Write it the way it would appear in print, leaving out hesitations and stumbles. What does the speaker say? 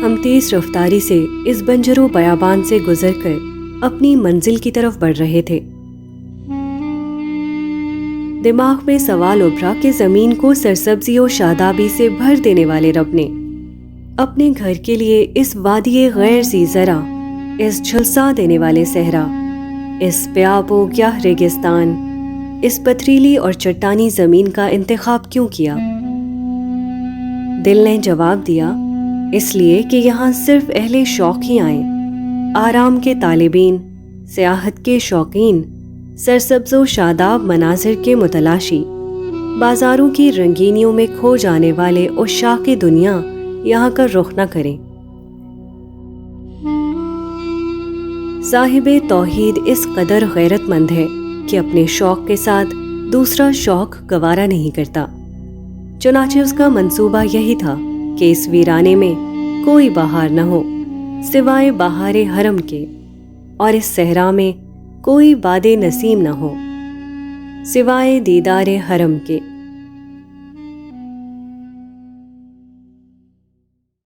ہم تیز رفتاری سے اس بنجر و بیابان سے گزر کر اپنی منزل کی طرف بڑھ رہے تھے۔ دماغ میں سوال ابھرا کہ زمین کو سرسبزی و شادابی سے بھر دینے والے رب نے اپنے گھر کے لیے اس وادی غیر ذی زرع، اس جھلسا دینے والے صحرا، اس پیاب و گیاہ ریگستان، اس پتھریلی اور چٹانی زمین کا انتخاب کیوں کیا؟ دل نے جواب دیا، اس لیے کہ یہاں صرف اہل شوق ہی آئیں، آرام کے طالبین، سیاحت کے شوقین، سرسبز و شاداب مناظر کے متلاشی، بازاروں کی رنگینیوں میں کھو جانے والے عشاق دنیا یہاں کا رخ نہ کریں۔ صاحب توحید اس قدر غیرت مند ہے کہ اپنے شوق کے ساتھ دوسرا شوق گوارا نہیں کرتا، چنانچہ اس کا منصوبہ یہی تھا کہ اس ویرانے میں کوئی بہار نہ ہو سوائے بہار حرم کے، اور اس صحرا میں کوئی باد نسیم نہ ہو سوائے دیدار حرم کے۔